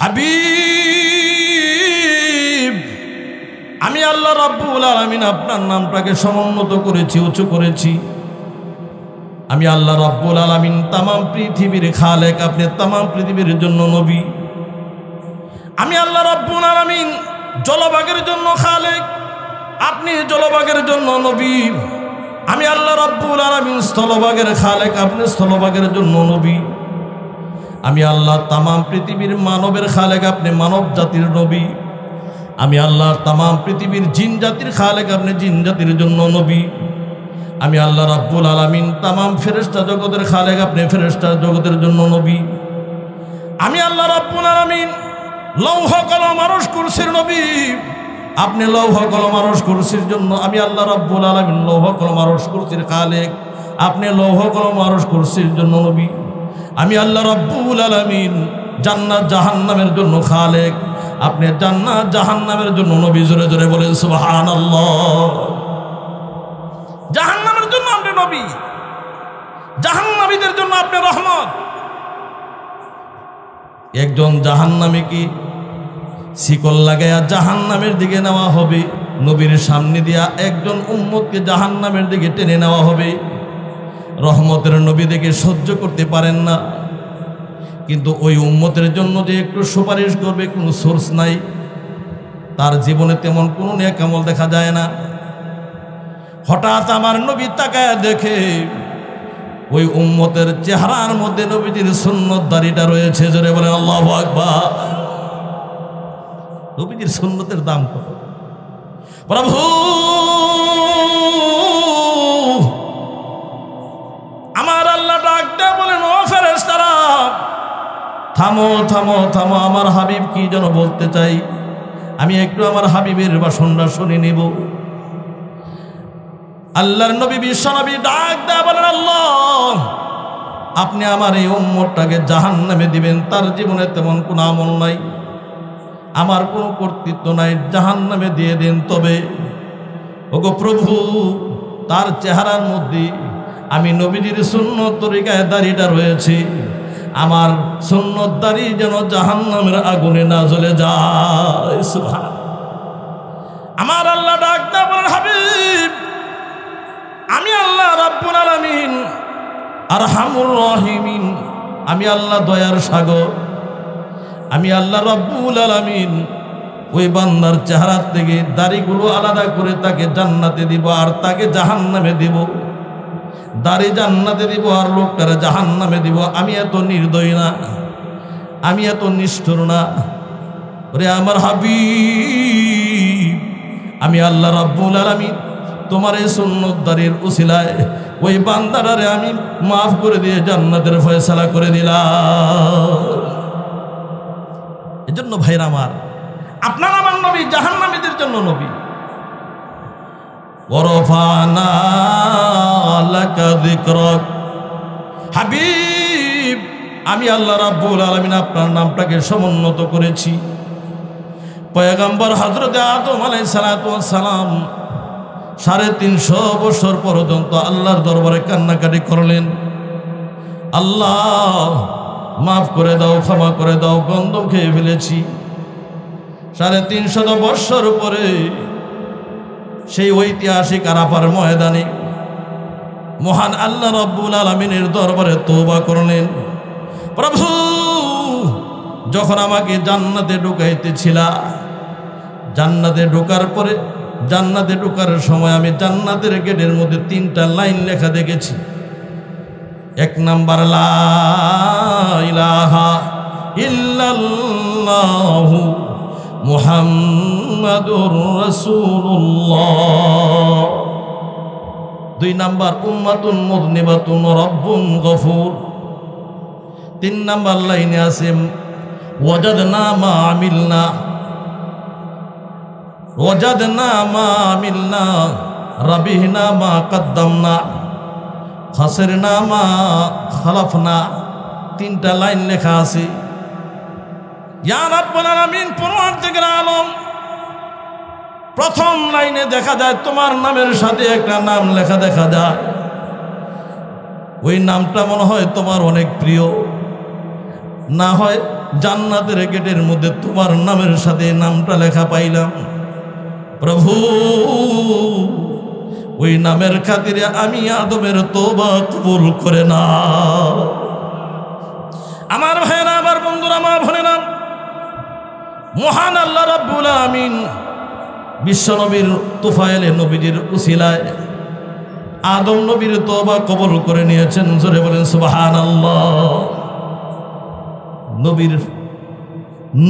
হাবিব, আমি আল্লাহ রাব্বুল আলামিন আপনার নামটাকে সমুন্নত করেছি, উঁচু করেছি। আমি আল্লাহ রাব্বুল আলামিন তামাম পৃথিবীর খালেক, আপনি তামাম পৃথিবীর জন্য নবী। আমি আল্লাহ রাব্বুল আলামিন জলভাগের জন্য খালেক, আপনি জলভাগের জন্য নবী। আমি আল্লাহ রাব্বুল আলামিন স্থলভাগের খালেক, আপনি স্থলভাগের জন্য নবী। আমি আল্লাহ তামাম পৃথিবীর মানবের খালেক, আপনি মানব জাতির নবী। আমি আল্লাহ তামাম পৃথিবীর জিন জাতির খালেক, আপনি জিন জাতির জন্য নবী। আমি আল্লাহ রাব্বুল আলামিন তামাম ফেরেশতা জগতের খালেক, আপনি ফেরেশতা জগতের জন্য নবী। আমি আল্লাহ রাব্বুল আলামিন লৌহ কলম আরশ কুরসির নবী, আপনি লৌহ কলম আরশ কুরসির জন্য। আমি আল্লাহ রাব্বুল আলামিন লৌহ কলম আরশ কুরসির খালেক, আপনি লৌহ কলম আরশ কুরসির জন্য নবী। আমি আল্লাহ রাব্বুল আলামিন জান্নাত জাহান্নামের জন্য খালেক, আপনি জান্নাত জাহান্নামের জন্য নবী। জোরে জোরে বলেন সুবহানাল্লাহ। জাহান্নামের জন্য আপনি নবী, জাহান্নামীদের জন্য আপনি রহমত। একজন জাহান্নামীকে শিকল লাগাইয়া জাহান্নামের দিকে নেওয়া হবে, নবীর সামনে দিয়া একজন উম্মতকে জাহান্নামের দিকে টেনে নেওয়া হবে। রহমতের নবী দেখে সহ্য করতে পারেন না, কিন্তু ওই উম্মতের জন্য যে একটু সুপারিশ করবে কোনো সোর্স নাই, তার জীবনে তেমন কোনো নেক আমল দেখা যায় না। হঠাৎ আমার নবী তাকায় দেখে ওই উম্মতের চেহারার মধ্যে নবীজির সুন্নত দাড়িটা রয়েছে। জোরে বলেন আল্লাহু আকবার। নবীজির সুন্নতের দাম কত? প্রভু, আমার আল্লাহ ডাক দেয়া বলেন, ও ফেরেশতারা, থামো থামো থামো, আমার হাবিব কি যেন বলতে চাই, আমি একটু আমার হাবিবের ভাষণটা শুনে নেব। আল্লাহর নবী বিশ্বনবী ডাক দেয়া বলেন, আল্লাহ, আপনি আমার এই উম্মতটাকে জাহান্নামে দিবেন, তার জীবনে তেমন কোনো আমল নাই, আমার কোনো কর্তৃত্ব নাই, জাহান্নামে দিয়ে দেন। তবে ওগো প্রভু, তার চেহারার মধ্যে আমি নবীজির সুন্নত তরিকায় দাড়িটা রয়েছে, আমার সুন্নত দাড়ি যেন জাহান্নামের আগুনে না জ্বলে যায়। সুবহান। আমার আল্লাহ ডাক দেয়া বলেন, হাবিব, আমি আল্লাহ রাব্বুল আলামিন আরহামুর রহিমিন, আমি আল্লাহ দয়ার সাগর। আমি আল্লাহ রাব্বুল আলামিন ওই বান্দার চেহারা থেকে দাড়িগুলো আলাদা করে তাকে জান্নাতে দিব আর তাকে জাহান্নামে দিব। দাড়ি জান্নাতে দিব আর লোকটারে জাহান্নামে দিব। আমি এত নির্দয় না, আমি এত নিষ্ঠুর না। ওরে আমার হাবিব, আমি আল্লাহ রাব্বুল আলামিন তোমার এই সুন্নত দাড়ির উসিলায় ওই বান্দাটারে আমি মাফ করে দিয়ে জান্নাতের ফয়সালা করে দিলাম। এজন্য ভাইরা আমার, আপনার আমার নবী জাহান্নামীদের জন্য নবী। ওয়ারফানা লাকা যিকরাক, হাবিব, আমি আল্লাহ রাব্বুল আলামিন আপনার নামটাকে সমুন্নত করেছি। পয়গম্বর হযরত আদম আলাইহিস সালাতু ওয়াস সালাম 350 বছর পর্যন্ত আল্লাহর দরবারে কান্নাকাটি করলেন, আল্লাহ মাফ করে দাও, ক্ষমা করে দাও, গন্ধম খেয়ে ফেলেছি। 350 বছর পরে সেই ঐতিহাসিক আরাফার ময়দানে মহান আল্লাহ রাব্বুল আলামিনের দরবারে তওবা করলেন, প্রভু, যখন আমাকে জান্নাতে ঢুকাইতেছিলা, জান্নাতে ঢোকার পরে, জান্নাতে ঢোকার সময় আমি জান্নাতের গেটের মধ্যে 3টা লাইন লেখা দেখেছি। 1 নাম্বার, লা ইলাহা ইল্লাল্লাহু মুহাম্মাদুর রাসূলুল্লাহ। 2 নাম্বার, উম্মাতুন মুযনিবাতুন রাব্বুন গফুর। 3 নাম্বার লাইনে আছে ওয়াজাদনা মা আমিলনা, ওয়াজাদনা মা আমিলনা রাবিহনা মা কদ্দামনা খাসিরনা মা খালাফনা। 3টা লাইন লেখা আছে। ইয়া রাব্বুল আলামিন, পরওয়ারদিগার আলম, প্রথম লাইনে দেখা যায় তোমার নামের সাথে একটা নাম লেখা দেখা যায়। ওই নামটা মনে হয় তোমার অনেক প্রিয়, না হয় জান্নাতের গেটের মধ্যে তোমার নামের সাথে নামটা লেখা পাইলাম। প্রভু, ওই নামের খাতিরে আমি আদমের তওবা কবুল করে না। আমার ভাইরা, আমার বন্ধুরা, মা বোনেরা, মহান আল্লাহ রাব্বুল আমিন বিশ্বনবীর তুফাইলে নবীজির উসিলায় আদম নবীর তওবা কবুল করে নিয়েছেন। জোরে বলেন সুবহানাল্লাহ।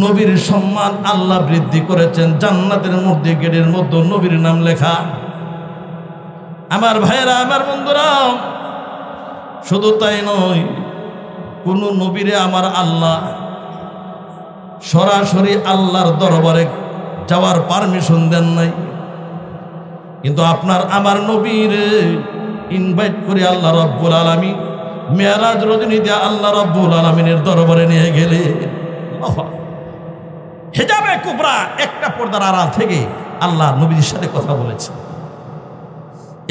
নবীর সম্মান আল্লাহ বৃদ্ধি করেছেন। জান্নাতের মধ্যে গেটের মধ্যে নবীর নাম লেখা। আমার ভাইয়েরা, আমার বন্ধুরা, শুধু তাই নয়, কোন নবীরে আমার আল্লাহ সরাসরি আল্লাহর দরবারে যাওয়ার পারমিশন দেন নাই, কিন্তু আপনার আমার নবীরে ইনভাইট করে আল্লাহ রাব্বুল আলামিন মেরাজ রজনীতে আল্লাহ রাব্বুল আলামিনের দরবারে নিয়ে গেলে হিজাবে কুবরা একটা পর্দার আড়াল থেকে আল্লাহ নবীর সাথে কথা বলেছে।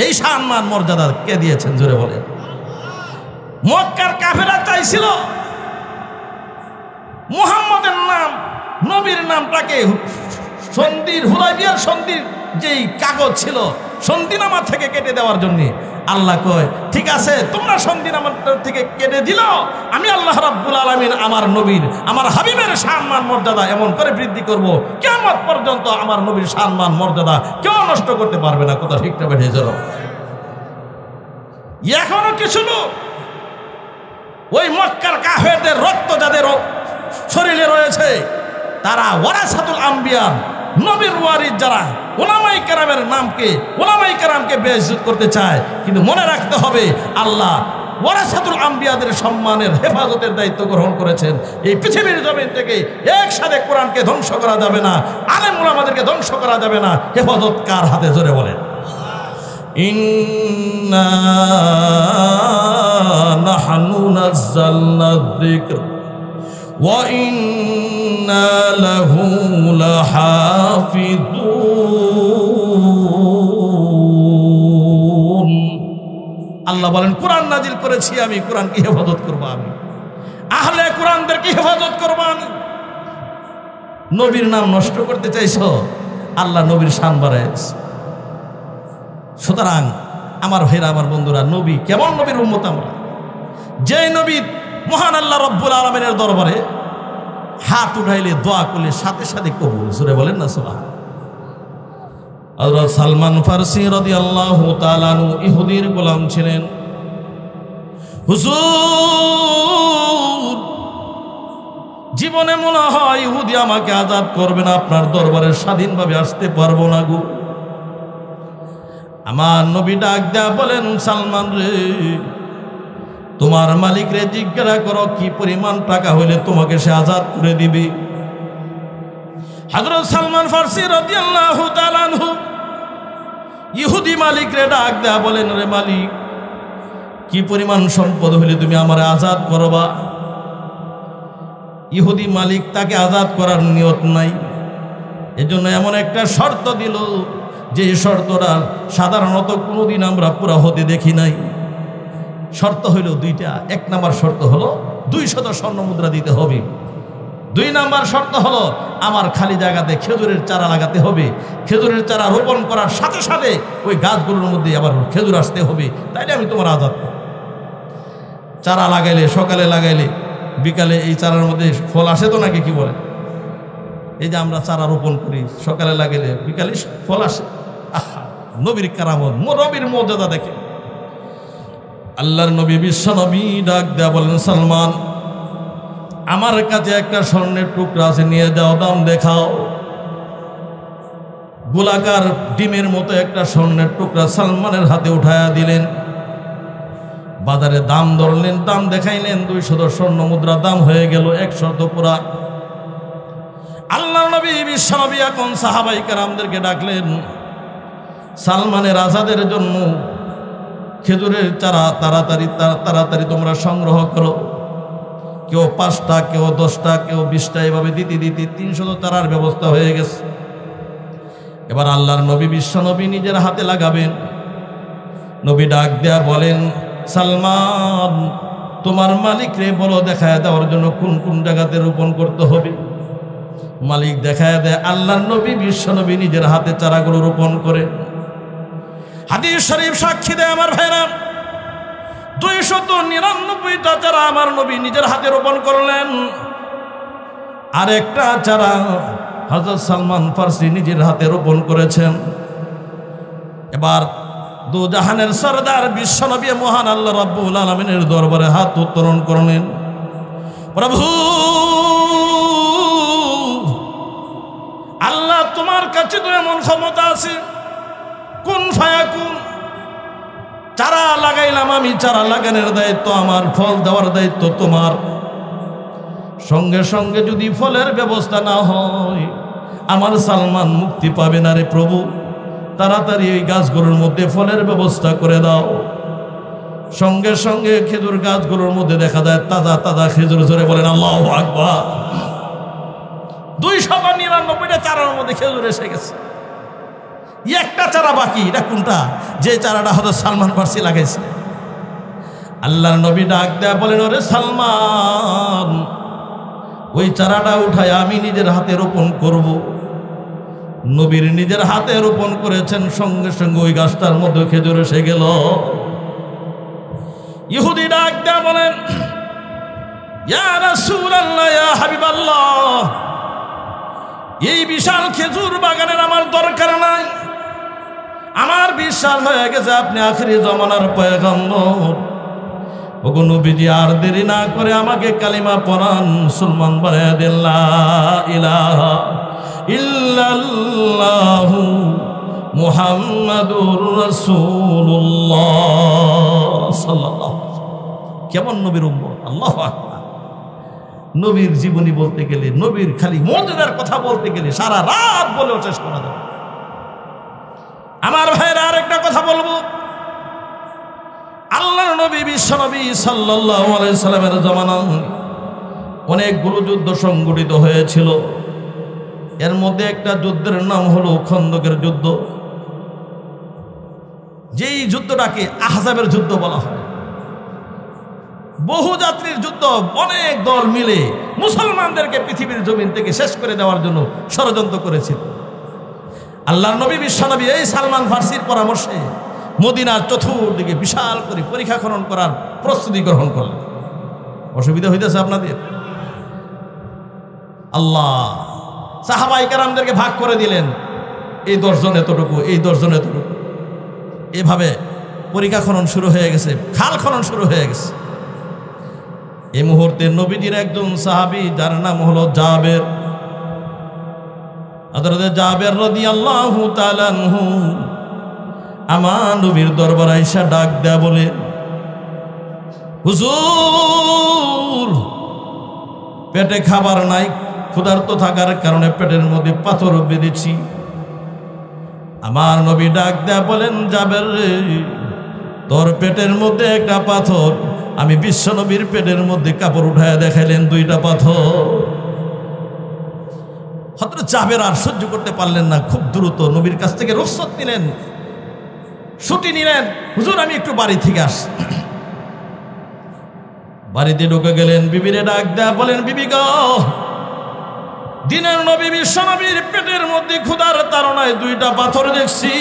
এই সম্মান মর্যাদা কে দিয়েছেন? জোরে বলেন। মক্কার কাফেররা চাইছিল মুহাম্মদের নাম, নবীর নামটাকে সন্ধির হুদায়বিয়ার সন্ধির যেই কাগজ ছিল সন্ধিনামা থেকে কেটে দেওয়ার জন্য। আল্লাহ কয়, ঠিক আছে, তোমরা সন্ধিনামা থেকে কেটে দিল, আমি আল্লাহ রাব্বুল আলামিন আমার নবীর, আমার হাবিবের সম্মান মর্যাদা এমন করে বৃদ্ধি করব, কিয়ামত পর্যন্ত আমার নবীর সম্মান মর্যাদা কেউ নষ্ট করতে পারবে না। কথা ঠিকটা বেঠে চল। এখনো কিছু লোক ওই মক্কার কাফেরদের রক্ত যাদের শরীরে রয়েছে, তারা ওয়ারাসাতুল আম্বিয়া, নবীর ওয়ারিস যারা, উলামায়ে কেরামের নামকে, উলামায়ে কেরামকে বেইজ্জত করতে চায়। কিন্তু মনে রাখতে হবে, আল্লাহ ওয়ারাসাতুল আম্বিয়াদের সম্মানের হেফাজতের দায়িত্ব গ্রহণ করেছেন। এই পৃথিবীর জমিন থেকে একসাথে কোরআনকে ধ্বংস করা যাবে না, আলেম উলামাদেরকে ধ্বংস করা যাবে না। হেফাজত কার হাতে? জোরে বলেন। ইন্না নাহনু নাযালনা যিকর ওয়া ইন্না লাহু লাহাফিজুন। আল্লাহ বলেন, কোরআন নাজিল করেছি আমি, কোরআনকে হেফাজত করব আমি, আহলে কোরআনদেরকে হেফাজত করব আমি। নবীর নাম নষ্ট করতে চাইছো, আল্লাহ নবীর শান বাড়াইছে। সুতরাং আমার ভাইরা, আমার বন্ধুরা, নবী কেমন নবীর উম্মত আমরা? যে নবী মহান আল্লাহ রাব্বুল আলামিনের দরবারে হাত উঠাইলে, দোয়া করলে সাথে সাথে কবুল। জোরে বলেন না সুবহান। হযরত সালমান ফারসি রাদিয়াল্লাহু তাআলা আনহু ইহুদির গোলাম ছিলেন। হুজুর, জীবনে মনে হয় ইহুদি আমাকে আযাদ করবে না, আপনার দরবারে স্বাধীনভাবে আসতে পারবো না গো। আমার নবী ডাক দেয়া বলেন, সালমান রে, তোমার মালিক রে জিজ্ঞাসা করো কি পরিমাণ টাকা হইলে তোমাকে সে আজাদ করে দিবে। হযরত সালমান ফারসি রাদিয়াল্লাহু তাআলা আনহু ইহুদি মালিক রে ডাক দেয়া বলেন, রে মালিক, কি পরিমাণ সম্পদ হইলে তুমি আমারে আজাদ করবা? ইহুদি মালিক তাকে আজাদ করার নিয়ত নাই, এজন্য এমন একটা শর্ত দিল যে শর্তটা সাধারণত কোনোদিন আমরা পুরা হতে দেখি নাই। শর্ত হইল দুইটা। এক নাম্বার শর্ত হলো 200 স্বর্ণ মুদ্রা দিতে হবে। 2 নাম্বার শর্ত হলো আমার খালি জায়গাতে খেজুরের চারা লাগাতে হবে। খেজুরের চারা রোপণ করার সাথে সাথে ওই গাছগুলোর মধ্যে আবার খেজুর আসতে হবে, তাইলে আমি তোমার আজাদ। চারা লাগাইলে, সকালে লাগাইলে বিকালে এই চারার মধ্যে ফল আসে তো নাকি? কি বলে? এই যে আমরা চারা রোপণ করি, সকালে লাগাইলে বিকালে ফল আসে। আহা, নবীর কারামত, নবীর মর্যাদা দেখে। আল্লাহর নবী, বিশ্ব নবী ডাক দেয়া বলেন, সালমান, আমার কাছে একটা স্বর্ণের টুকরা আছে, নিয়ে যাও, দাম দেখাও। গোলাকার ডিমের মতো একটা স্বর্ণের টুকরা সালমানের হাতে উঠায়া দিলেন। বাজারে দাম ধরলেন, দাম দেখাইলেন, 200 স্বর্ণ মুদ্রা দাম হয়ে গেল 100 পুরা। আল্লাহর নবী, বিশ্ব নবী এখন সাহাবায়ে কেরামদেরকে ডাকলেন, সালমানের আজাদের জন্য খেজুরের চারা তাড়াতাড়ি তোমরা সংগ্রহ করো। কেউ 5টা, কেউ 10টা, কেউ 20টা, এভাবে দিতে দিতে 300 চারার ব্যবস্থা হয়ে গেছে। এবার আল্লাহর নবী, বিশ্ব নবী নিজের হাতে লাগাবেন। নবী ডাক দেয়া বলেন, সালমান, তোমার মালিক রে বলো দেখায় দেওয়ার জন্য কোন কোন জায়গাতে রোপণ করতে হবে। মালিক দেখায় দেয়। আল্লাহর নবী বিশ্ব নবী নিজের হাতে চারাগুলো রোপণ করে। হাদিস শরীফ সাক্ষী দেয় আমার ভাইরা, 299টা চারা আমার নবী নিজের হাতে রোপণ করলেন। আর একটা চারা হযরত সালমান ফারসি নিজের হাতে রোপণ করেছেন। এবার দু জাহানের সরদার বিশ্বনবী মহান আল্লাহ রাব্বুল আলামিনের দরবারে হাত উত্তোলন করলেন। প্রভু আল্লাহ, তোমার কাছে তো এমন ক্ষমতা আছে, কুন ফায়াকুন। চারা লাগাইলাম আমি, চারা লাগানোর দায়িত্ব আমার, ফল দেওয়ার দায়িত্ব তোমার। সঙ্গে সঙ্গে যদি ফলের ব্যবস্থা না হয় আমার সালমান মুক্তি পাবে না রে প্রভু। তাড়াতাড়ি এই গাছগুলোর মধ্যে ফলের ব্যবস্থা করে দাও। সঙ্গে সঙ্গে খেজুর গাছগুলোর মধ্যে দেখা যায় তাজা তাজা খেজুর। ধরে বলেন আল্লাহু আকবার। 299টা চারার মধ্যে খেজুর এসে গেছে। একটা চারা বাকি, এটা কোনটা? যে চারাটা হয়তো সালমান ফারসি লাগাইছে। আল্লাহর নবী ডাক দেয়া বলেন, ওরে সালমান, ওই চারাটা উঠায় আমি নিজের হাতে রোপণ করব। নবীর নিজের হাতে রোপণ করেছেন। সঙ্গে সঙ্গে ওই গাছটার মধ্যে খেজুর এসে গেল। ইহুদি ডাক দেয়া বলেন, ইয়া রাসূলুল্লাহ, ইয়া হাবিবাল্লাহ, এই বিশাল খেজুর বাগানের আমার দরকার নাই। আমার বিশ্বাস হয়ে গেছে আপনি আখিরি জমানার পয়গম্বর। ওগো নবীজি, আর দেরি না করে আমাকে কালিমা পড়ান, মুসলমান বানায়া দেন। লা ইলাহা ইল্লাল্লাহু মুহাম্মাদুর রাসূলুল্লাহ সাল্লাল্লাহু আলাইহি ওয়াসাল্লাম। কেমন নবীর উম্মত! আল্লাহু আকবার। নবীর জীবনী বলতে গেলে, নবীর খালি মুজিজার কথা বলতে গেলে সারা রাত বলেও শেষ করা যাবে। আমার ভাইরা, আরেকটা কথা বলবো। আল্লাহর নবী বিশ্ব নবী সাল্লাল্লাহু আলাইহি সাল্লামের জামানায় অনেকগুলো যুদ্ধ সংগঠিত হয়েছিল। এর মধ্যে একটা যুদ্ধের নাম হলো খন্দকের যুদ্ধ। যেই যুদ্ধটাকে আহজাবের যুদ্ধ বলা হয়। বহু যাত্রীর যুদ্ধ, অনেক দল মিলে মুসলমানদেরকে পৃথিবীর জমিন থেকে শেষ করে দেওয়ার জন্য ষড়যন্ত্র করেছিল। আল্লাহর নবী বিশ্বনবী এই সালমান ফারসির পরামর্শে মদিনার চতুর্দিকে বিশাল করে পরীক্ষা খনন করার প্রস্তুতি গ্রহণ করলেন। অসুবিধা হইতেছে আপনাদের? আল্লাহ সাহাবায়ে কেরামদেরকে ভাগ করে দিলেন, এই 10 জন এতটুকু, এই 10 জন এতটুকু। এভাবে পরীক্ষা খনন শুরু হয়ে গেছে, খাল খনন শুরু হয়ে গেছে। এই মুহূর্তে নবীজির একজন সাহাবী, যার নাম হলো জাবের, হযরত জাবের রাদিয়াল্লাহু তাআলা আনহু আমার নবীর দরবারে আয়েশা ডাক দেয়া বলে, হুজুর, পেটে খাবার নাই, ক্ষুধার্ত থাকার কারণে পেটের মধ্যে পাথর বেঁধেছি। আমার নবী ডাক দেয়া বলেন, জাবের রে, তোর পেটের মধ্যে একটা পাথর। আমি বিশ্ব নবীর পেটের মধ্যে কাপড় উঠায় দেখাইলেন 2টা পাথর। হযরত জাবের আর সহ্য করতে পারলেন না, খুব দ্রুত নবীর কাছ থেকে রুখসত নিলেন, ছুটি নিলেন। হুজুর, আমি একটু বাড়ি থেকে আসি। বাড়িতে ঢুকে গেলেন, বিবিরে ডাক দেয়া বলেন, বিবি গো, দিনের নবী বিশ্ব নবীর পেটের মধ্যে ক্ষুধার তাড়নায় 2টা পাথর দেখছি।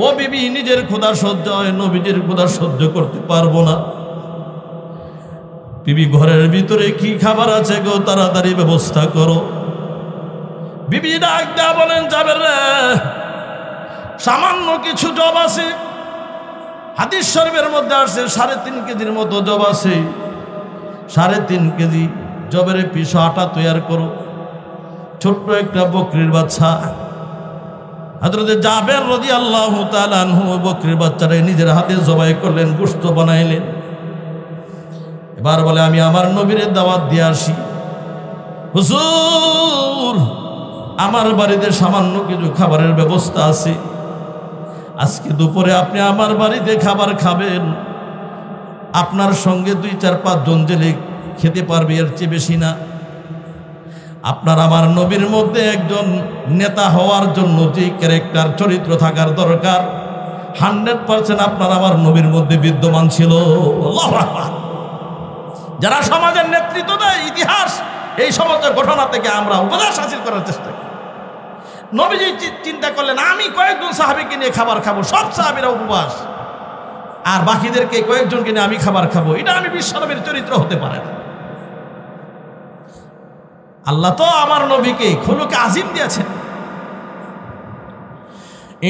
ও বিবি, নিজের ক্ষুধা সহ্য হয়, নবীজির ক্ষুধা সহ্য করতে পারবো না। বিবি, ঘরের ভিতরে কি খাবার আছে গো, তাড়াতাড়ি ব্যবস্থা করো। বিবি ডাক দেয়া বলেন, জাবের রে, সামান্য কিছু জব আছে। হাদিস শরীফের মধ্যে আসছে 3.5 কেজির মতো জব আছে। 3.5 কেজি জবের পিছু আটা তৈরি করো, ছোট্ট একটা বকরির বাচ্চা। হযরত জাবের রাদিয়াল্লাহু তাআলা আনহু বকরির বাচ্চাটাকে নিজের হাতে জবাই করলেন, গোশত বানাইলেন। এবার বলে, আমি আমার নবীর দাওয়াত দিয়ে আসি। হুজুর, আমার বাড়িতে সামান্য কিছু খাবারের ব্যবস্থা আছে। আজকে দুপুরে আপনি আমার বাড়িতে খাবার খাবেন। আপনার সঙ্গে 2-4-5 জন জেলে খেতে পারবে, এর চেয়ে বেশি না। আপনার আমার নবীর মধ্যে একজন নেতা হওয়ার জন্য যে ক্যারেক্টার, চরিত্র থাকার দরকার, 100% আপনার আমার নবীর মধ্যে বিদ্যমান ছিল। আল্লাহু আকবার। যারা সমাজের নেতৃত্ব দেয়, ইতিহাস, এই সমস্ত ঘটনা থেকে আমরা উপদেশ হাসিল করার চেষ্টা করি। নবীজি চিন্তা করলেন, আমি কয়েকজন সাহাবীকে নিয়ে খাবার খাবো, সব সাহাবীরা উপবাস, আর বাকিদেরকে কয়েকজনকে নিয়ে আমি খাবার খাবো, এটা আমি বিশ্বনবীর চরিত্র হতে পারে না। আল্লাহ তো আমার নবীকে খুলুকে আজিম দিয়েছেন,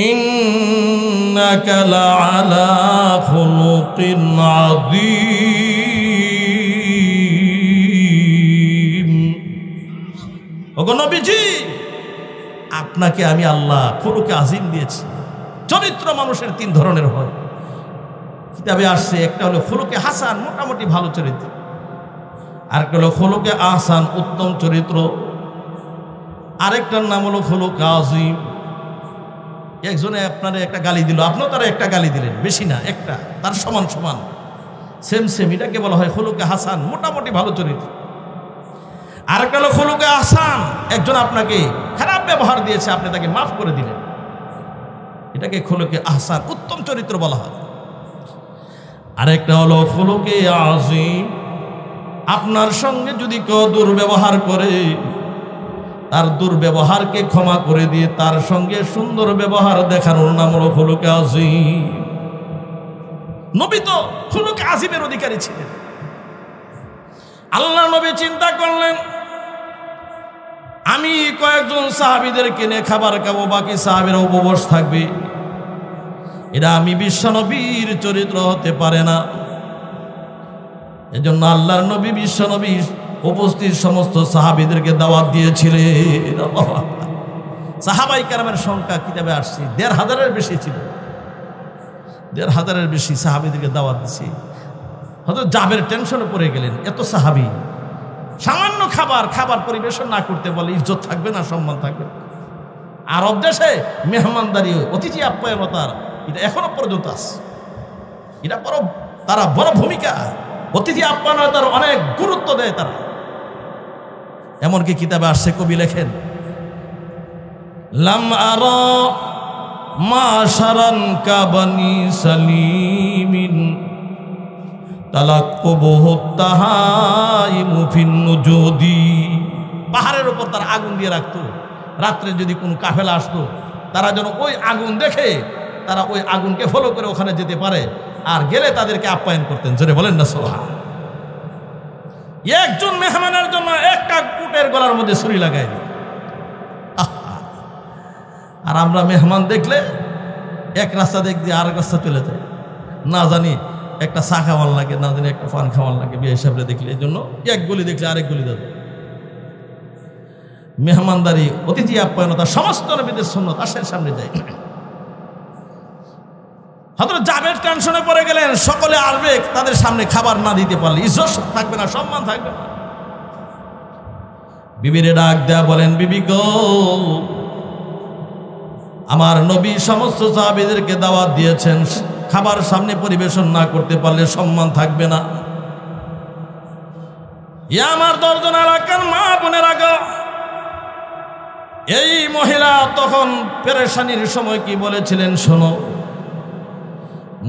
ইন্নাকা লাআলা খুলুকিন আযীম। ওগো নবীজি, আপনাকে আমি আল্লাহ খুলুকে আজিম দিয়েছি। চরিত্র মানুষের তিন ধরনের হয়, কিতাবে আসছে। একটা হলো খুলুকে হাসান, মোটামুটি ভালো চরিত্র। আরেকটা হলো খুলুকে আহসান, উত্তম চরিত্র। আরেকটার নাম হলো খুলুকে আজিম। একজনে আপনারে একটা গালি দিল, আপনিও তারা একটা গালি দিলেন, বেশি না, একটা, তার সমান সমান, সেম সেম, এটাকে বলা হয় খুলুকে হাসান, মোটামুটি ভালো চরিত্র। আরেকটা হলো খুলুকে আহসান, একজন আপনাকে খারাপ ব্যবহার দিয়েছে, আপনি তাকে মাফ করে দিলেন, এটাকে খুলুকে আহসান, উত্তম চরিত্র বলা হয়। আরেকটা হলো খুলুকে আজিম, আপনার সঙ্গে যদি কেউ দুর্ব্যবহার করে, তার দুর্ব্যবহারকে ক্ষমা করে দিয়ে তার সঙ্গে সুন্দর ব্যবহার দেখানোর নাম হলো খুলুকে আজিম। নবী তো খুলুকে আজিমের অধিকারী ছিলেন। আল্লাহ নবী চিন্তা করলেন, আমি কয়েকজন সাহাবীদেরকে নিয়ে খাবার খাবো, বাকি সাহাবীরা উপবাস থাকবে, এটা আমি বিশ্বনবীর চরিত্র হতে পারে না। এজন্য আল্লাহর নবী বিশ্বনবী উপস্থিত সমস্ত সাহাবীদেরকে দাওয়াত দিয়েছিলেন। সাহাবাই কেরামের সংখ্যা কিতাবে আসছে ১৫০০-এর বেশি ছিল, ১৫০০-এর বেশি সাহাবীদেরকে দাওয়াত দিচ্ছে। হয়তো জাবের টেনশনে পড়ে গেলেন, এত সাহাবী, সামান্য খাবার পরিবেশন না করতে বলে ইজ্জত থাকবে না, সম্মান থাকবে না। আরব দেশে মেহমানদারি, অতিথি আপ্যায়নতার এটা এখনো পর্যন্ত আছে, এটা তারা বড় ভূমিকা, অতিথি আপ্যায়নতার অনেক গুরুত্ব দেয় তারা। এমনকি কিতাবে আসছে, কবি লেখেন, লাম আরা মাশারান কাবানি সালিমিন তালাক্কুবুহু তাহাইমু ফিন নুজুদি। পাহাড়ের উপর তারা আগুন দিয়ে রাখতো, রাত্রে যদি কোনো কাফেলা আসতো, তারা যেন ওই আগুন দেখে তারা ওই আগুনকে ফলো করে ওখানে যেতে পারে, আর গেলে তাদেরকে আপ্যায়ন করতেন। জোরে বলেন না সুবহান। একজন মেহমানের জন্য একটা কুটের গলার মধ্যে ছুরি লাগাই দিই। আর আমরা মেহমান দেখলে এক রাস্তা দেখ দিয়ে আরেক রাস্তা চলে যায়, না জানি একটা চা খাওয়ার লাগে, না জানি একটা পান খাওয়ার লাগে, বিয়ে হিসাবে দেখলে। এই জন্য এক গলি দেখলে আরেক গলি যাবে। মেহমানদারি, অতিথি আপ্যায়নতা সমস্ত নবীদের সুন্নাত, আসের সামনে যায়। হযরত জাবের টেনশনে পড়ে গেলেন, সকলে আসবে, তাদের সামনে খাবার না দিতে পারলে ইজ্জত থাকবে না, সম্মান থাকবে না। বিবিরে ডাক দেয়া বলেন, বিবি গো, আমার নবী সমস্ত সাহাবীদেরকে দাওয়াত দিয়েছেন, খাবার সামনে পরিবেশন না করতে পারলে সম্মান থাকবে না। ইয়া আমার দর্জন এলাকার মা বোনেরা গো, এই মহিলা তখন পেরেশানির সময় কি বলেছিলেন শোনো।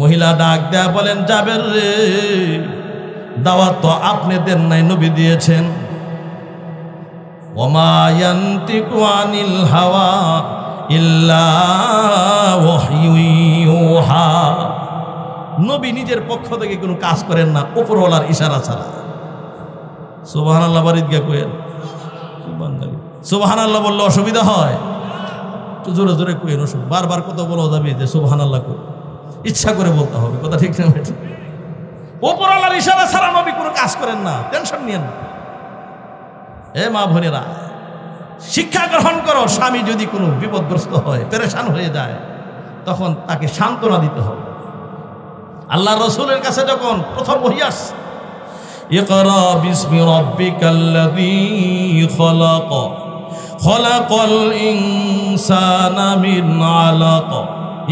মহিলা ডাক দেয়া বলেন, জাবের রে, দাওয়াত তো আপনি দেন নাই, নবী দিয়েছেন। ওমা ইয়ান্তিকু আনিল হাওয়া ইল্লা ওয়াহয়ু ইউহা। নবী নিজের পক্ষ থেকে কোনো কাজ করেন না, উপরওয়ালার ইশারা ছাড়া। সুবহানাল্লাহ, বাড়িতে গিয়ে কইেন সুবহানাল্লাহ, বললে অসুবিধা হয় তো জোরে জোরে কইেন, বারবার কত বলা যাবে যে সুবহানাল্লাহ কই, ইচ্ছা করে বলতে হবে, কথা ঠিক না? উপরওয়ালার ইশারা ছাড়া নবী কোনো কাজ করেন না, টেনশন নিয়েন না। এ মা বোনেরা, শিক্ষা গ্রহণ করো। স্বামী যদি কোনো বিপদগ্রস্ত হয়, পেরেশান হয়ে যায়, তখন তাকে সান্ত্বনা দিতে হবে। আল্লাহ রসুলের কাছে যখন প্রথম ওহী আসছে, ইকরা বিসমি রাব্বিকাল্লাযী খলাক, খলাকাল ইনসানা মিন আলাক,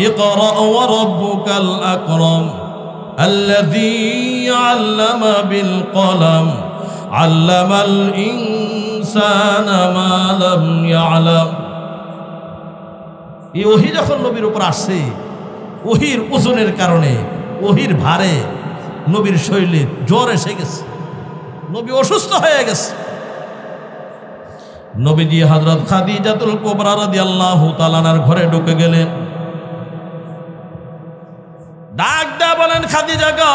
ইকরা ওয়া রাব্বুকাল আকরাম, আল্লাযী আল্লামা বিল কলম, আল্লামাল ইনসানা মা লাম ইয়ালাম। এই ওহী যখন নবীর উপর আসছে, ওহীর ওজনের কারণে, ওহীর ভারে নবীর শরীরে জ্বর এসে গেছে। নবী অসুস্থ হয়ে গেছে। নবীজি হযরত খাদিজাতুল কুবরা রাদিয়াল্লাহু তাআলা আনহার ঘরে ঢুকে গেলেন। ডাক দেয়া বলেন, খাদিজা গো,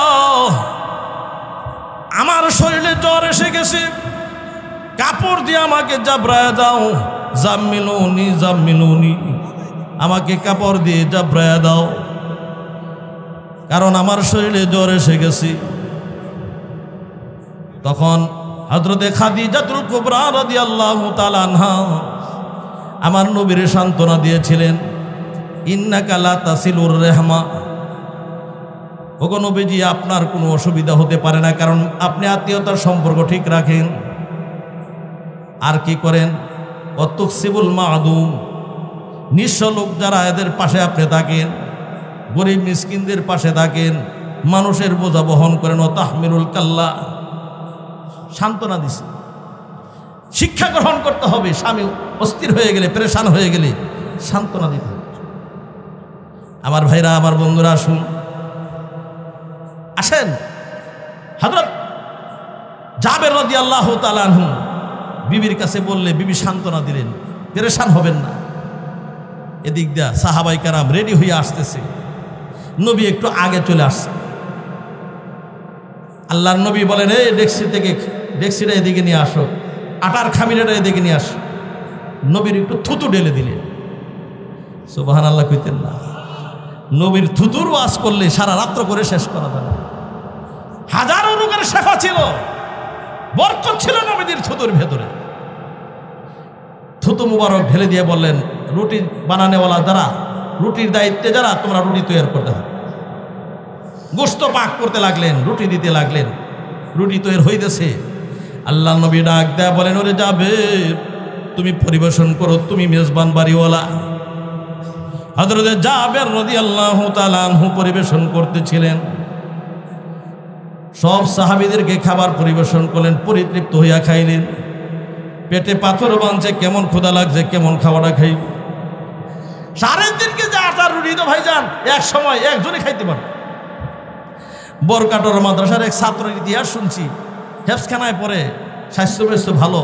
আমার শরীরে জ্বর এসে গেছে, কাপড় দিয়ে আমাকে জাবরায়া দাও। জাম্মিলুনি জাম্মিলুনি, আমাকে কাপড় দিয়ে জাবরায়া দাও, কারণ আমার শরীরে জ্বর এসে গেছে। তখন হযরতে খাদিজাতুল কুবরা রাদিয়াল্লাহু তাআলা আনহা আমার নবীর সান্ত্বনা দিয়েছিলেন, ইন্নাকা লা তাসিলুর রাহমা, ওগো নবীজি, আপনার কোনো অসুবিধা হতে পারে না, কারণ আপনি আত্মীয়তার সম্পর্ক ঠিক রাখেন। আর কি করেন? অতুকসিবুল মাদুম, নিঃস্ব লোক যারা, এদের পাশে আপনি থাকেন, গরিব মিসকিনদের পাশে থাকেন, মানুষের বোঝা বহন করেন। ও তাহমিলুল কাল্লা, সান্ত্বনা দিছে। শিক্ষা গ্রহণ করতে হবে। স্বামী অস্থির হয়ে গেলে, পেরেশান হয়ে গেলে সান্ত্বনা দিতে হবে। আমার ভাইরা, আমার বন্ধুরা, আসুন, আসেন। হযরত জাবের রাদিয়াল্লাহু তাআলা আনহু বিবির কাছে বললে বিবি সান্ত্বনা দিলেন, পেরেশান হবেন না। এদিক দিয়া সাহাবায়ে কেরাম রেডি হয়ে আসতেছে। নবী একটু আগে চলে আসছে। আল্লাহর নবী বলেন, এই ডেক্সিটা এদিকে নিয়ে আসো, আটার খামিরাটা এদিকে নিয়ে আসো। নবীর একটু থুতু ঢেলে দিলেন। সুবহানাল্লাহ কইতেন না? নবীর থুতুর ওয়াজ করলে সারা রাত্র করে শেষ করা যাবে। হাজারো রোগের শেফা ছিল, বরকত ছিল নবীদের থুতুর ভেতরে। থুতু মুবারক ঢেলে দিয়ে বললেন, রুটি বানানেওয়ালা যারা, রুটির দায়িত্বে যারা, তোমরা রুটি তৈরি করতে হবে। গোশত পাক করতে লাগলেন, রুটি দিতে লাগলেন। রুটি তৈরি হইতেছে। আল্লাহ নবী ডাক দেয়া বলেন, ওরে যাবে, তুমি পরিবেশন করো, তুমি মেজবান বাড়িওয়ালা। হযরত জাবের রাদিয়াল্লাহু তাআলা আনহু পরিবেশন করতেছিলেন। সব সাহাবীদেরকে খাবার পরিবেশন করলেন, পরিতৃপ্ত হইয়া খাইলেন। পেটে পাথর বাঁধছে, কেমন ক্ষুধা লাগছে, কেমন খাওয়াটা খাই। 3.5 কেজি আটার রুটি তো ভাইজান এক সময় একজনে খাইতে পারে। বরকাটর মাদ্রাসার এক ছাত্রের ইতিহাস শুনছি, হেফজখানায় পড়ে, স্বাস্থ্য বেস্ত ভালো,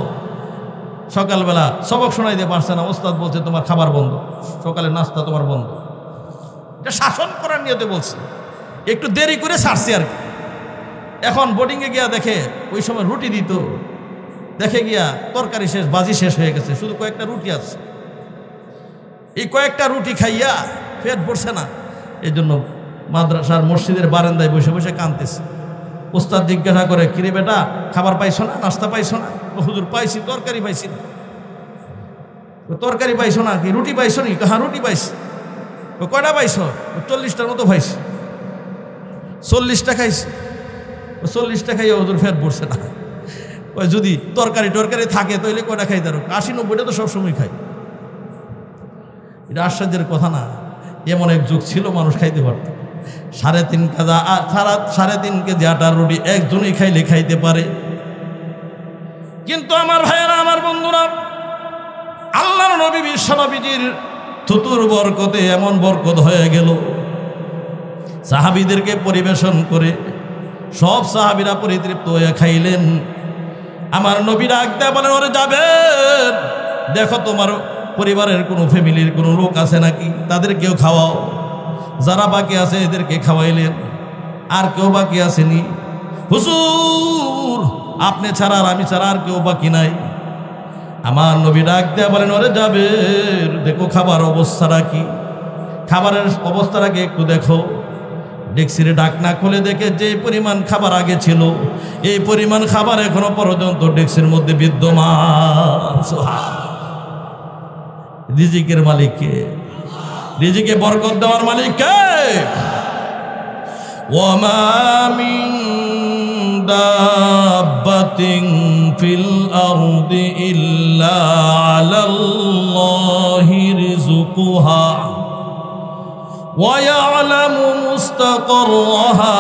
সকালবেলা সবক শোনাইতে পারছে না। ওস্তাদ বলছে, তোমার খাবার বন্ধ, সকালে নাস্তা তোমার বন্ধ। এটা শাসন করার নিয়তে বলছে, একটু দেরি করে ছাড়ছি আর কি। এখন বোর্ডিংয়ে গিয়া দেখে ওই সময় রুটি দিত, দেখে গিয়া তরকারি শেষ, বাজি শেষ হয়ে গেছে, শুধু কয়েকটা রুটি আছে। এই কয়েকটা রুটি খাইয়া পেট ভরছে না, এই জন্য মাদ্রাসার মসজিদের বারান্দায় বসে বসে কাঁদতেছে। ওস্তাদ জিজ্ঞাসা করে, কিরে বেটা, খাবার পাইছো না, নাস্তা পাইছো না? হুজুর পাইছি, তরকারি পাইছি না। তরকারি পাইছো না কি, রুটি পাইছো নি? হ্যাঁ, রুটি পাইছি। কয়টা পাইছো? 40টার মতো পাইছি। 40টা খাইছি। 40টা খাইয়া হুজুর ফেট পড়ছে না। ওই যদি তরকারি থাকে তাহলে কয়টা খাইতে পারো? 80-90টা তো সবসময় খাই। এটা আশ্চর্যের কথা না? এমন এক যুগ ছিল, মানুষ খাইতে পারত। 3.5 কেজি আটার রুটি একজনই খাইলে খাইতে পারে। কিন্তু আমার ভাইয়েরা, আমার বন্ধুরা, আল্লাহর নবী বিশ্বনবীজির থুতুর বরকতে এমন বরকত হয়ে গেল, সাহাবীদেরকে পরিবেশন করে সব সাহাবীরা পরিতৃপ্ত হয়ে খাইলেন। আমার নবী ডাক দেয়া বলেন, ওরে যাবেন, দেখো তোমার পরিবারের কোনো ফ্যামিলির কোনো লোক আছে নাকি, তাদেরকেও খাওয়াও। যারা বাকি আছে এদেরকে খাওয়াইলেন। আর কেউ বাকি আসেনি? হুজুর, আপনি ছাড়া আর আমি ছাড়া আর কেউ বাকি নাই। আমার নবী ডাক দেয়া বলেন, ওরে যাবে, দেখো খাবার অবস্থাটা কি, খাবারের অবস্থাটাকে একটু দেখো। ডেক্সির ঢাকনা খুলে দেখে যে পরিমাণ খাবার আগে ছিল, এই পরিমাণ খাবার এখনো পর্যন্ত ডেক্সির মধ্যে বিদ্যমান। রিজিকের মালিক কে? রিজিকে বরকত দেওয়ার মালিক কে? ওয়ামা মিন দাব্বাতিন ফিল আরদি ইল্লা আলাল্লাহি রিজকুহা ওয়া ইয়ালামু মুস্তাকাররাহা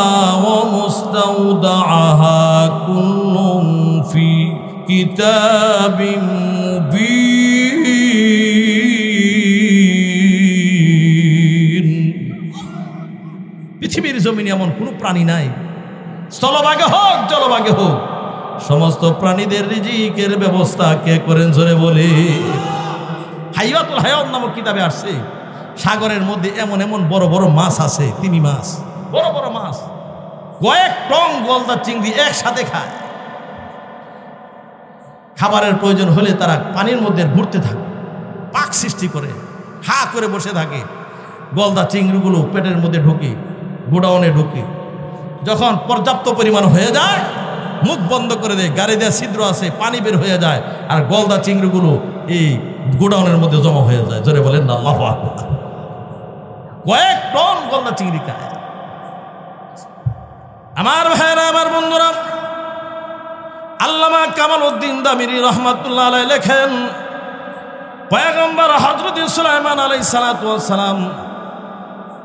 ওয়া মুস্তাওদাআহা কুল্লুন ফি কিতাবিম মুবিন। পৃথিবীর জমিনে এমন কোনো প্রাণী নাই, স্থলভাগে হোক জলভাগে হোক, সমস্ত প্রাণীদের রিজিকের ব্যবস্থা কে করেন জোরে বলি। হাইয়াতুল হায়াত নামক কিতাবে আসছে সাগরের মধ্যে এমন এমন বড় বড় মাছ আছে, তিমি মাছ, বড় বড় মাছ, কয়েক টন গলদা চিংড়ি একসাথে খায়। খাবারের প্রয়োজন হলে তারা পানির মধ্যে ঘুরতে থাকে, পাক সৃষ্টি করে, হা করে বসে থাকে। গলদা চিংড়িগুলো পেটের মধ্যে ঢুকে, গোডাউনে ঢুকে, যখন পর্যাপ্ত পরিমাণ হয়ে যায় মুখ বন্ধ করে দেয়, গাড়ি দেওয়া ছিদ্র আছে, পানি বের হয়ে যায়, আর গলদা চিংড়িগুলো এই গোডাউনের মধ্যে জমা হয়ে যায়। জোরে বলেন না আল্লাহু আকবার। কয়েক টন গলদা চিংড়ি খায়। আমার ভাইরা, আমার বন্ধুরা, আল্লামা কামাল উদ্দিন দামিরি রহমাতুল্লাহ আলাইহি লেখেন, পয়গম্বর হযরত সুলাইমান আলাইহিস সালাতু ওয়াস সালাম,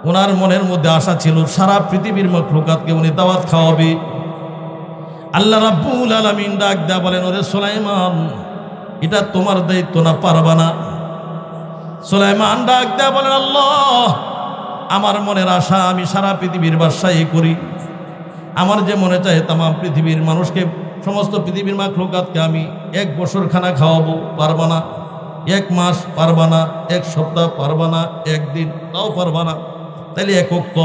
ওনার মনের মধ্যে আশা ছিল সারা পৃথিবীর মাখলুকাতকে উনি দাওয়াত খাওয়াবে। আল্লাহ রাব্বুল আলামিন ডাক দেয়া বলেন, ওরে সুলাইমান, এটা তোমার দায়িত্ব না, পারবা না। সুলাইমান ডাক দেয়া বলেন, আল্লাহ, আমার মনের আশা আমি সারা পৃথিবীর বাদশাহী করি। আমার যে মনে চায় তাম পৃথিবীর মানুষকে, সমস্ত পৃথিবীর মাখলুকাতকে আমি 1 বছর খানা খাওয়াবো, পারবা না। 1 মাস পারবা না, 1 সপ্তাহ পারবা না, 1 দিন তাও পারবা না। তাইলে 1 ওয়াক্ত।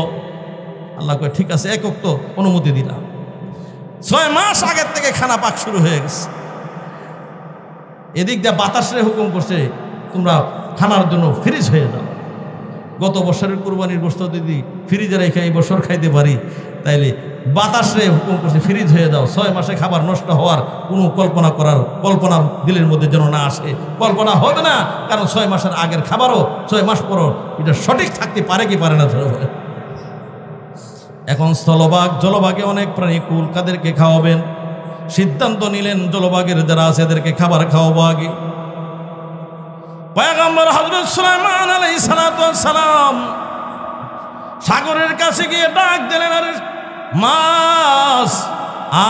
আল্লাহ কয় ঠিক আছে, 1 ওয়াক্ত অনুমতি দিলাম। 6 মাস আগের থেকে খানা পাক শুরু হয়ে গেছে। এদিক দিয়ে বাতাসে হুকুম করছে, তোমরা খানার জন্য ফ্রিজ হয়ে যাও। গত বছরের কুরবানির গোশত যদি ফ্রিজে রেখে এই বছর খাইতে পারি, তাইলে বাতাসে হুকুম করছে ফ্রিজ হয়ে যাও। 6 মাসে খাবার নষ্ট হওয়ার কোনো কল্পনা দিলের মধ্যে যেন না আসে। কল্পনা হবে না, কারণ 6 মাসের আগের খাবারও 6 মাস পরও এটা সঠিক থাকতে পারে কি পারে না। এখন স্থলভাগ জলভাগে অনেক প্রাণী কুল, কাদেরকে খাওয়াবেন? সিদ্ধান্ত নিলেন জলভাগের যারা আছে এদেরকে খাবার খাওয়াবো আগে। পয়গম্বর হযরত সুলাইমান আলাইহিস সালাতু ওয়াস সালাম সাগরের কাছে গিয়ে ডাক দিলেন, আরে মাছ,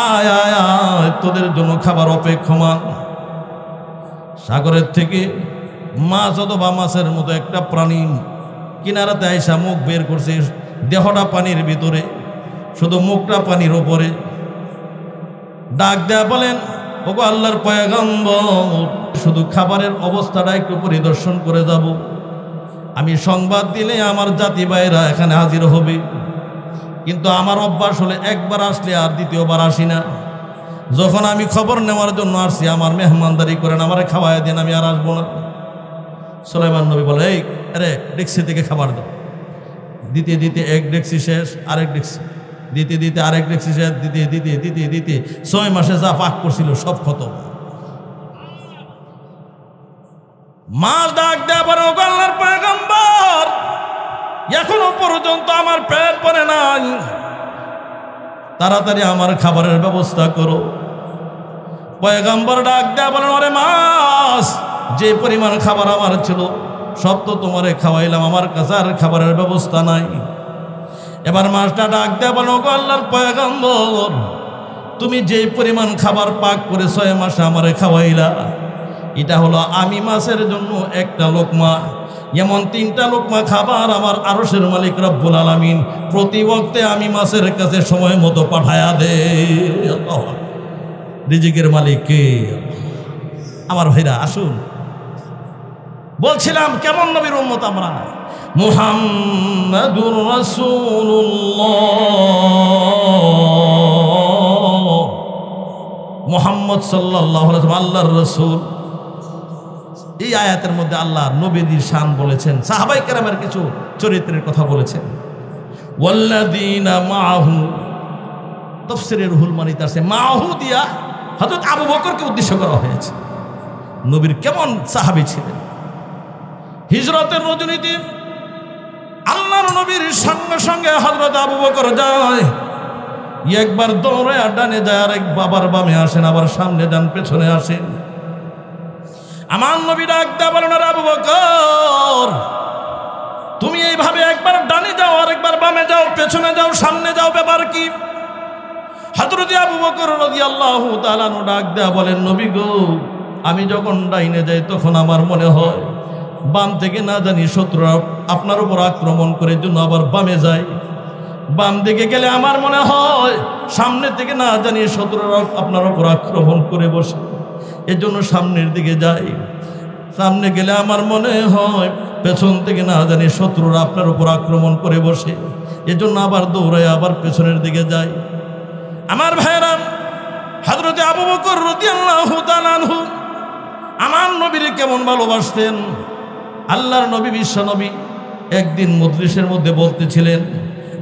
আয় আয় আয়, তোদের জন্য খাবার অপেক্ষমান। সাগরের থেকে মাছ অথবা মাছের মতো একটা প্রাণী কিনারাতে আইসা মুখ বের করছে, দেহটা পানির ভিতরে, শুধু মুখটা পানির ওপরে। ডাক দেয়া বলেন, ওগো আল্লাহর পয়গম্বর, শুধু খাবারের অবস্থাটা একটু পরিদর্শন করে যাব। আমি সংবাদ দিলে আমার জাতি ভাইরা এখানে হাজির হবে, কিন্তু আমার অভ্যাস হলে একবার আসলে আর দ্বিতীয়বার আসি না। যখন আমি খবর নেওয়ার জন্য আসছি, আমার মেহমানদারি করেন, আমার খাওয়াই দেন, আমি আর আসবো না। সুলাইমান নবী বলে, এই আরে ডেক্সি থেকে খাবার দাও। দিতে দিতে 1 ডেক্সি শেষ, আরেক ডেক্সি দিতে দিতে আরেক ডেক্সি শেষ, দিতে দিতে দিতে দিতে 6 মাসে যা পাক করছিল সব খতম। মাছ ডাক দেয়া বড় আল্লাহর পয়গম্বর, এখনো পর্যন্ত আমার পেট ভরে নাই, তাড়াতাড়ি আমার খাবারের ব্যবস্থা করো। পয়গম্বর ডাক দেয়া বলেন, ওরে মাছ, যে পরিমাণ খাবার আমার ছিল সব তো তোমারে খাওয়াইলাম, আমার কাছে আর খাবারের ব্যবস্থা নাই। এবার মাছটা ডাক দেয়া বলেন, ওগো আল্লাহর পয়গম্বর, তুমি যে পরিমাণ খাবার পাক করে 6 মাসে আমারে খাওয়াইলা, এটা হলো আমি মাছের জন্য একটা লোকমা। এমন 3টা লোকমা খাবার আমার আরশের মালিক রব্বুল আলামিন প্রতি ওয়াক্তে আমি মাছের কাছে সময় মতো পাঠায়া দে। রিজিকের মালিক কে? আমার ভাইরা আসুন, বলছিলাম কেমন নবীর উম্মত আমরা। মুহাম্মাদুর রাসূলুল্লাহ, মুহাম্মদ সাল্লাল্লাহু আলাইহি ওয়াসাল্লাম আল্লাহর রাসূল। এই আয়াতের মধ্যে আল্লাহ নবীর শান বলেছেন, সাহাবায়ে কেরামের কিছু চরিত্রের কথা বলেছেন। ওয়াল্লাযীনা মাআহু, তাফসীরে রুহুল মানিতে আছে মাআহু দিয়া হযরত আবু বকরকে উদ্দেশ্য করা হয়েছে। নবীর কেমন সাহাবী ছিলেন। হিজরতের রজনীতে আল্লাহর নবীর সঙ্গে সঙ্গে হযরত আবু বকর যায়, একবার দৌড়ে ডানে যায়, আর এক বাবার বামে আসেন, আবার সামনে যান, পেছনে আসেন। আমার নবী ডাক দেয়া বলেন, আবু বকর, তুমি এইভাবে একবার ডানে যাও, আর একবার বামে যাও, পেছনে যাও, সামনে যাও, ব্যাপার কি? হযরত আবু বকর রাদিয়াল্লাহু তাআলা ডাক দেয়া বলেন, নবী গো, আমি যখন ডাইনে যাই তখন আমার মনে হয় বাম থেকে না জানি শত্রুরা আপনার উপর আক্রমণ করে, জন্য আবার বামে যাই। বাম দিকে গেলে আমার মনে হয় সামনে থেকে না জানি শত্রুরা আপনার উপর আক্রমণ করে বসে, এজন্য সামনের দিকে যাই। সামনে গেলে আমার মনে হয় পেছন থেকে না জানি শত্রুরা আপনার উপর আক্রমণ করে বসে, এজন্য আবার দৌড়ায় আবার পেছনের দিকে যাই। আমার ভাইরা, হযরতে আবু বকর রাদিয়াল্লাহু তাআলা আনহু আমার নবীর কেমন ভালোবাসতেন। আল্লাহর নবী বিশ্বনবী একদিন মজলিসের মধ্যে বলতেছিলেন,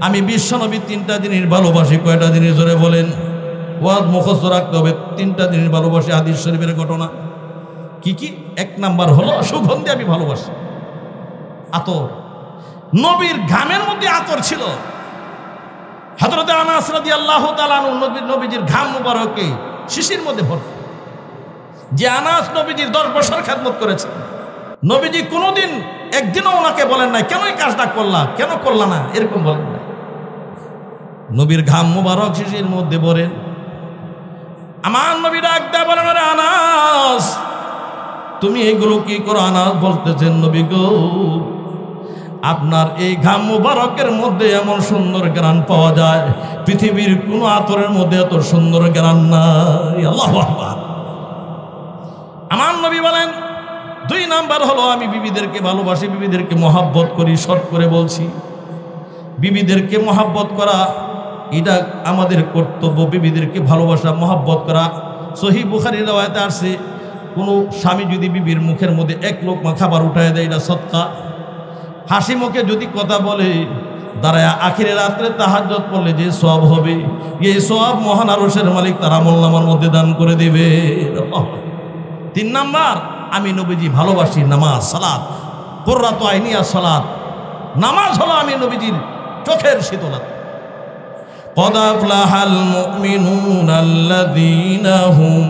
আমি বিশ্বনবী 3টা জিনিস ভালোবাসি। কয়টা জিনিস ধরে বলেন? ওয়াজ মুখস্থ রাখতে হবে। 3টা জিনিস ভালোবাসি, হাদিস শরীফের ঘটনা। কি কি? 1 নাম্বার হলো সুগন্ধি আমি ভালোবাসি, আতর। নবীর ঘামের মধ্যে আতর ছিল। হযরতে আনাস রাদিয়াল্লাহু তাআলা আনহু নবীজির ঘাম মুবারকে শিশির মধ্যে ভর্তি। যে আনাস নবীজির 10 বছর খেদমত করেছে, নবীজি কোনোদিন একদিনও ওনাকে বলেন নাই কেন এই কাজটা করলা, কেন করলা না, এরকম বলেন না। নবীর ঘাম মুবারক শিশির মধ্যে ভরে আমার নবী ডাক দেয়া বলেন, আরে আনাস তুমি এগুলো কি করো? আনাস বলতেছেন, নবী গো, আপনার এই ঘাম মুবারকের মধ্যে এমন সুন্দর ঘ্রাণ পাওয়া যায়, পৃথিবীর কোনো আতরের মধ্যে এত সুন্দর ঘ্রাণ নাই। আল্লাহু আকবার। আমার নবী বলেন, 2 নাম্বার হলো আমি বিবিদেরকে ভালোবাসি, বিবিদেরকে মহাব্বত করি। শর্ট করে বলছি, বিবিদেরকে মহাব্বত করা এটা আমাদের কর্তব্য। বিবিদেরকে ভালোবাসা, মহাব্বত করা। সহিহ বুখারীর riwayate আসছে, কোনো স্বামী যদি বিবির মুখের মধ্যে 1 লোকমা খাবার উঠায় দেয়, এটা সদকা। হাসি মুখে যদি কথা বলে, দাঁড়ায় আখিরের রাত্রে তাহাজ্জুদ পড়লে যে সওয়াব হবে, এই সওয়াব মহান আরশের মালিক তার আমলনামার মধ্যে দান করে দেবে। 3 নাম্বার, আমি নবীজি ভালোবাসি নামাজ, সালাত। কুররাতু আইনি আস-সালাত। নামাজ হলো আমি নবীজির চোখের শীতলতা। قد أفلح المؤمنون الذين هم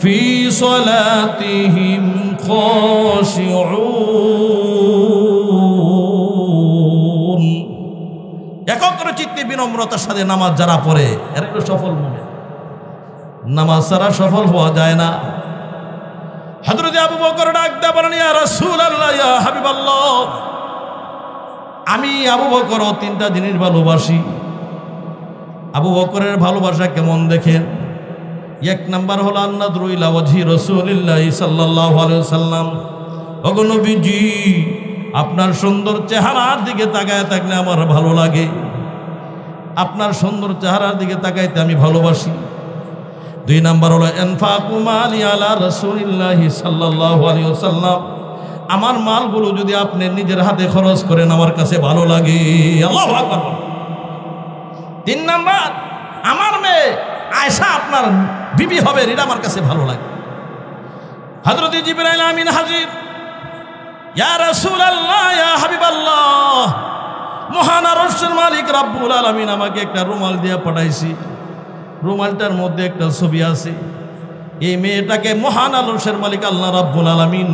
في صلاتهم خاشعون। একাগ্র চিত্তে বিনম্রতার সাথে নামাজ যারা পড়ে এরা একটু সফল মুমিন। নামাজ ছাড়া সফল হওয়া যায় না। হযরতে আবু বকর ডাক দিয়ে বলেন, ইয়া রাসূলুল্লাহ, ইয়া হাবিবাল্লাহ, আমি আবু বকর 3টা জিনিস ভালোবাসি। আবু বকরের ভালোবাসা কেমন দেখেন? 1 নাম্বার হলো আন-নাযরু ইলা ওয়াজহি রাসূলিল্লাহ সাল্লাল্লাহু আলাইহি ওয়াসাল্লাম। ওগো নবীজি, আপনার সুন্দর চেহারার দিকে তাকায় থাকলে আমার ভালো লাগে। আপনার সুন্দর চেহারার দিকে তাকাইতে আমি ভালোবাসি। 2 নাম্বার হলো ইনফাকু মালি আলা রাসূলিল্লাহ সাল্লাল্লাহু আলাইহি ওয়াসাল্লাম। আমার মালগুলো যদি আপনি নিজের হাতে খরচ করেন আমার কাছে ভালো লাগে। আল্লাহু আকবার। 3 নাম্বার, আমার মেয়ে আয়েশা আপনার বিবি হবে, এটা আমার কাছে ভালো লাগে। হযরত জিবরাইল আমিন হাজির, ইয়া রাসূলুল্লাহ, ইয়া হাবিবাল্লাহ, মহান আরশের মালিক রব্বুল আলামিন আমাকে একটা রুমাল দিয়ে পাঠাইছি। রুমালটার মধ্যে একটা ছবি আছে। এই মেয়েটাকে মহান আরশের মালিক আল্লাহ রব্বুল আলামিন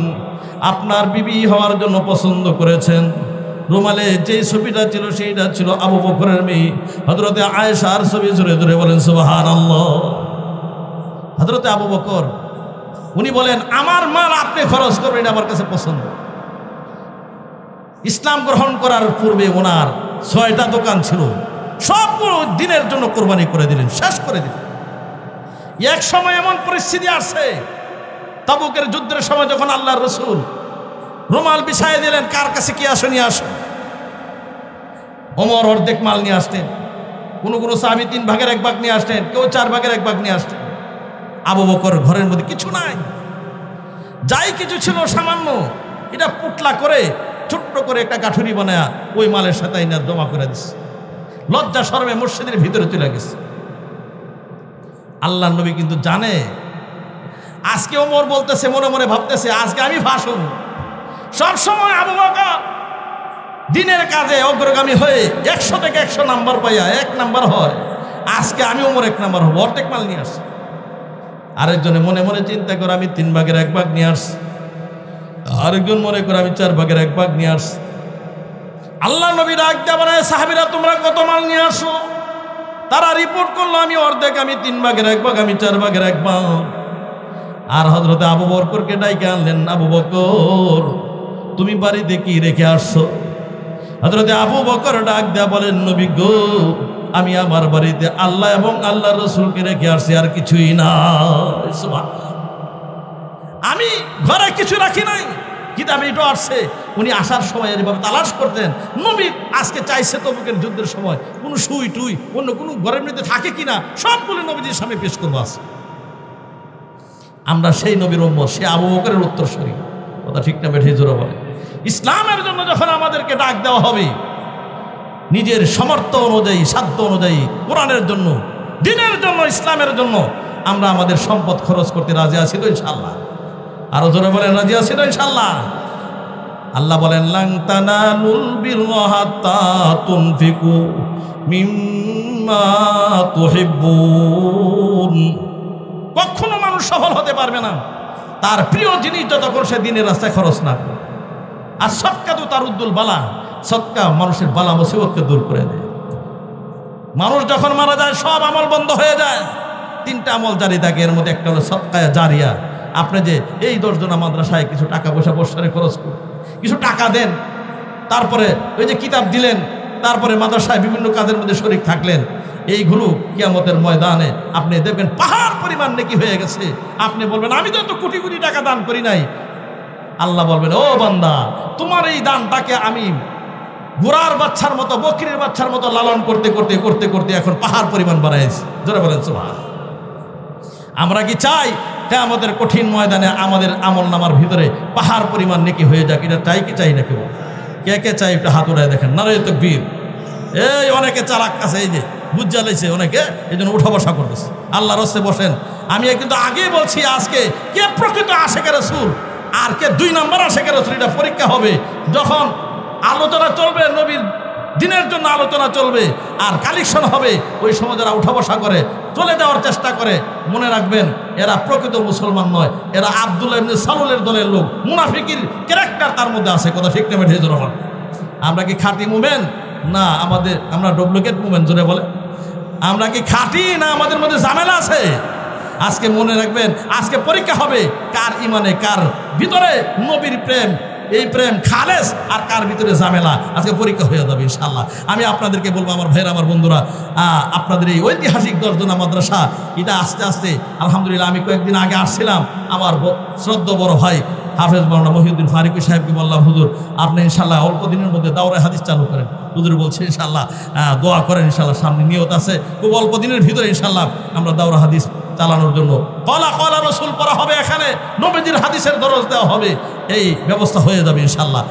আপনার বিবি হওয়ার জন্য পছন্দ করেছেন। রুমালে যে ছবিটা ছিল সেইটা ছিল আবু বকরের মেয়ে হযরতে আয়েশার ছবি। জোরে জোরে বলেন সুবহানাল্লাহ। হযরতে আবু বকর উনি বলেন, আমার মাল আপনি খরচ করবেন, এটা আমার কাছে পছন্দ। ইসলাম গ্রহণ করার পূর্বে ওনার 6টা দোকান ছিল, সবগুলো দিনের জন্য কোরবানি করে দিলেন, শেষ করে দিলেন। এক সময় এমন পরিস্থিতি আসছে, তাবুকের যুদ্ধের সময় যখন আল্লাহর রাসূল রুমাল বিছায় দিলেন, কার কাছে কি আসো নিয়ে আসো। ওমর অর্ধেক মাল নিয়ে আসতেন, কোনো কোনো সাহাবী 3 ভাগের 1 ভাগ নিয়ে আসতেন, কেউ 4 ভাগের 1 ভাগ নিয়ে আসতেন। আবু বকর ঘরের মধ্যে কিছু নাই, যাই কিছু ছিল সামান্য, এটা পুটলা করে ছোট্ট করে একটা গাঠুরি বানায় ওই মালের সাথে আইনা জমা করে দিচ্ছে। লজ্জা শরমে মসজিদের ভিতরে চলে গেছে। আল্লাহর নবী কিন্তু জানে। আজকে ওমর বলতেছে, মনে মনে ভাবতেছে, আজকে আমি ভাষণ। সবসময় আবু বকর দিনের কাজে অগ্রগামী হয়ে 100 থেকে 100 নাম্বার পাইয়া 1 নাম্বার হয়। আজকে আমি ওমর 1 নাম্বার হবো, অর্ধেক মাল নিয়ে আসছি। আরেকজনে মনে মনে চিন্তা করে আমি 3 ভাগের 1 ভাগ নিয়ে আসছি। আরেকজন মনে করে আমি 4 ভাগের 1 ভাগ নিয়ে আসছি। আল্লাহ নবী ডাক দিয়ে বলে, সাহাবীরা তোমরা কত মাল নিয়ে আসো? তারা রিপোর্ট করলো, আমি অর্ধেক, আমি 3 ভাগের 1 ভাগ, আমি 4 ভাগের 1 ভাগ। আর হযরতে আবু বকরকে ডাইকে আনলেন, আবু বকর তুমি বাড়িতে কি রেখে আসছো? হযরত আবু বকর ডাক দেয়া বলেন, নবী গো, আমি আমার বাড়িতে আল্লাহ এবং আল্লাহর রাসূলকে রেখে আসছি, আর কিছুই না। আমি ঘরে কিছু রাখি নাই, কিতাবে এটা আসছে। উনি আসার সময় এভাবে তালাশ করতেন, নবী আজকে চাইছে তবুকের যুদ্ধের সময় কোনো সুই টুই অন্য কোনো ঘরের মধ্যে থাকে কিনা, সবগুলো নবীজির সামনে পেশ করবো। আছে আমরা সেই নবীর উম্মত, সে আবু বকরের উত্তরসূরি। কথা ঠিক না বেঠিক জোরে বলে। ইসলামের জন্য যখন আমাদেরকে ডাক দেওয়া হবে, নিজের সামর্থ্য অনুযায়ী, সাধ্য অনুযায়ী, কোরআনের জন্য, দ্বীনের জন্য, ইসলামের জন্য আমরা আমাদের সম্পদ খরচ করতে রাজি আছি তো ইনশাআল্লাহ? আরো জোরে বলেন, রাজি আছি তো ইনশাআল্লাহ? আল্লাহ বলেন, লান তানালুল বিররা হাত্তা তুনফিকু মিম্মা তুহিব্বুন। কখনো মানুষ সফল হতে পারবে না তার প্রিয় জিনিস যতক্ষণ সে দিনের রাস্তায় খরচ না করে। আর সদকা তো তার উদ্দুল বালা, সদকা মানুষের বালা মুসিবতকে দূর করে দেয়। মানুষ যখন মারা যায় সব আমল বন্ধ হয়ে যায়, তিনটা আমল জারি থাকে, এর মধ্যে একটা হলো সদকায়ে জারিয়া। আপনি যে এই 10 জনা মাদ্রাসায় কিছু টাকা পয়সা বৎসরে খরচ করুন, কিছু টাকা দেন, তারপরে ওই যে কিতাব দিলেন, তারপরে মাদ্রাসায় বিভিন্ন কাজের মধ্যে শরীক থাকলেন, এইগুলো কিয়ামতের ময়দানে আপনি দেখবেন পাহাড় পরিমাণ নেকি হয়ে গেছে। আপনি বলবেন, আমি তো এত কোটি কোটি টাকা দান করি নাই। আল্লাহ বলবেন, ও বান্দা, তোমার এই দানটাকে আমি ঘোড়ার বাচ্চার মতো, বকরির বাচ্চার মতো লালন করতে করতে করতে করতে এখন পাহাড় পরিমাণ বাড়াইছি। জোরে বলেন সুবহান। আমরা কি চাই কিয়ামতের কঠিন ময়দানে আমাদের আমল নামার ভিতরে পাহাড় পরিমাণ নেকি হয়ে যাক? এটা চাই কি চাই না? কেউ কে কে চাই একটু হাত উঠায় দেখেন। নারে তাকবীর। এই অনেকে চালাক কাছে, এই যে বুঝা লাইছে অনেকে, এই জন্য উঠা বসা করতেছে। আল্লাহর রাস্তায় বসেন। আমি কিন্তু আগেই বলছি, আজকে কে প্রকৃত আশিকে রাসূল আর কে 2 নম্বর আশিকে রাসূল, এটা পরীক্ষা হবে। যখন আলোচনা চলবে, নবীর দিনের জন্য আলোচনা চলবে আর কালেকশন হবে, ওই সময় যারা উঠা বসা করে, চলে যাওয়ার চেষ্টা করে, মনে রাখবেন এরা প্রকৃত মুসলমান নয়, এরা আব্দুল্লাহ ইবনে সালুলের দলের লোক। মুনাফিকের ক্যারেক্টার তার মধ্যে আছে। কথা ঠিক না বেঠিক জোরে বলেন? আমরা কি খাঁটি মুমিন না আমরা ডুপ্লিকেট মুমিন? জোরে বলে, আমরা কি খাঁটি না আমাদের মধ্যে ঝামেলা আছে? আজকে মনে রাখবেন, আজকে পরীক্ষা হবে কার ইমানে, কার ভিতরে নবীর প্রেম, এই প্রেম খালেস, আর কার ভিতরে ঝামেলা। আজকে পরীক্ষা হয়ে যাবে ইনশাআল্লাহ। আমি আপনাদেরকে বলবো, আমার ভাইরা, আমার বন্ধুরা, আপনাদের এই ঐতিহাসিক 10 জনা মাদ্রাসা, এটা আস্তে আস্তে আলহামদুলিল্লাহ। আমি কয়েকদিন আগে আসছিলাম, আমার শ্রদ্ধ বড় ভাই হাফেজ মাওলানা মহিউদ্দিন ফারুকী সাহেবকে বললাম, হুজুর আপনি ইনশাআল্লাহ অল্প দিনের মধ্যে দাওরায়ে হাদিস চালু করেন। হুজুর বলছে ইনশাআল্লাহ, দোয়া করেন, ইনশাআল্লাহ সামনে নিয়ত আছে, খুব অল্প দিনের ভিতরে ইনশাআল্লাহ আমরা দাওরা হাদিস চালানোর জন্য কলা রসুল পড়া হবে, এখানে নবীজির হাদিসের দরজ দেওয়া হবে, এই ব্যবস্থা হয়ে যাবে ইনশাআল্লাহ।